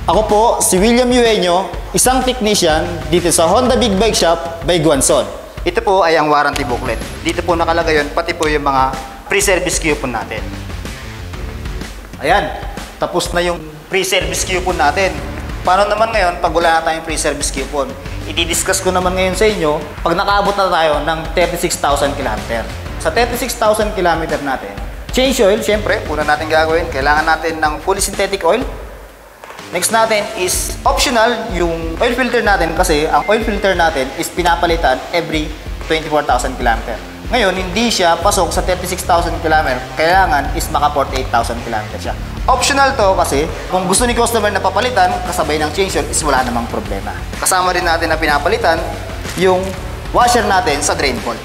Ako po si William Eugenio, isang technician dito sa Honda Big Bike Shop by Guanzon. Ito po ay ang warranty booklet. Dito po nakalagay yun, pati po yung mga pre-service coupon natin. Ayan, tapos na yung pre-service coupon natin. Paano naman ngayon pag wala na tayong pre-service coupon? I-discuss ko naman ngayon sa inyo pag nakaabot na tayo ng 36,000 km. Sa 36,000 km natin, change oil, syempre, una natin gagawin, kailangan natin ng fully synthetic oil. Next natin is optional yung oil filter natin kasi ang oil filter natin is pinapalitan every 24,000 km. Ngayon, hindi siya pasok sa 36,000 km, kailangan is maka 48,000 km siya. Optional to kasi kung gusto ni customer na papalitan kasabay ng change oil is wala namang problema. Kasama rin natin na pinapalitan yung washer natin sa drain bolt.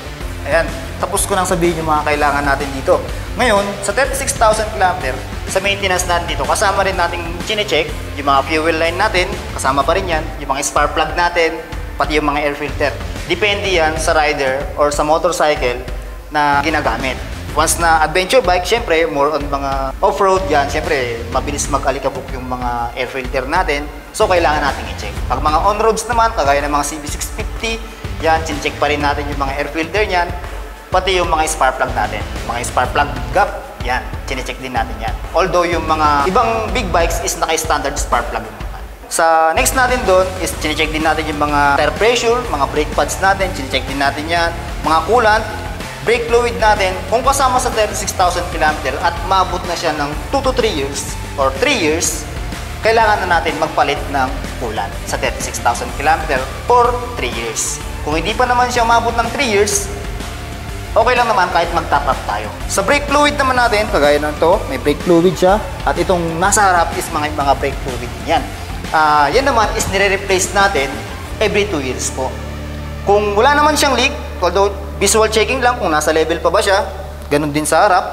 Ayan, tapos ko nang sabihin yung mga kailangan natin dito. Ngayon, sa 36,000 km, sa maintenance natin dito, kasama rin natin chine-check yung mga fuel line natin, kasama pa rin yan, yung mga spark plug natin, pati yung mga air filter. Depende yan sa rider or sa motorcycle na ginagamit. Once na adventure bike, syempre, more on mga off-road yan, syempre, mabilis mag-alikabok yung mga air filter natin. So, kailangan natin i-check. Pag mga on-roads naman, kagaya ng mga CB650, yan, chine-check pa rin natin yung mga air filter niyan, pati yung mga spark plug natin. Mga spark plug gap, yan, chine-check din natin yan. Although yung mga ibang big bikes is naka-standard spark plug naman. Sa next natin doon is chine-check din natin yung mga tire pressure, mga brake pads natin, chine-check din natin yan, mga coolant, brake fluid natin. Kung kasama sa 36,000 km at maabot na siya ng 2 to 3 years or 3 years, kailangan na natin magpalit ng coolant sa 36,000 km for 3 years. Kung hindi pa naman siya maabot ng 3 years, okay lang naman kahit mag-top up tayo. Sa brake fluid naman natin, kagaya ng to, may brake fluid siya. At itong nasa harap is mga brake fluid yan. Yan naman is nire-replace natin every 2 years po. Kung wala naman siyang leak, although visual checking lang kung nasa level pa ba siya, ganun din sa harap.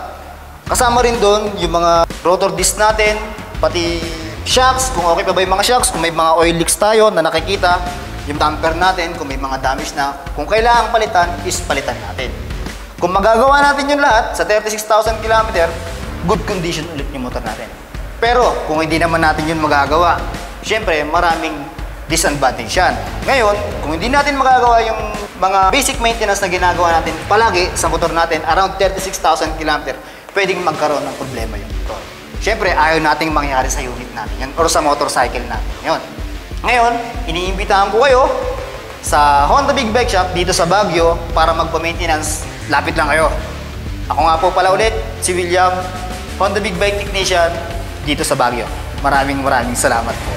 Kasama rin doon yung mga rotor disc natin, pati shocks, kung okay pa ba yung mga shocks, kung may mga oil leaks tayo na nakikita, yung damper natin, kung may mga damage na, kung kailangan palitan, is palitan natin. Kung magagawa natin yung lahat sa 36,000 km, good condition ulit yung motor natin. Pero kung hindi naman natin yun magagawa, syempre maraming disadvantage yan. Ngayon, kung hindi natin magagawa yung mga basic maintenance na ginagawa natin palagi sa motor natin, around 36,000 km, pwedeng magkaroon ng problema yung motor. Syempre, ayaw nating mangyari sa unit natin yan or sa motorcycle natin yun. Ngayon, iniimbitahan ko kayo sa Honda Big Bike Shop dito sa Baguio para magpa-maintenance. Lapit lang kayo. Ako nga po pala ulit, si William, Honda Big Bike Technician dito sa Baguio. Maraming salamat po.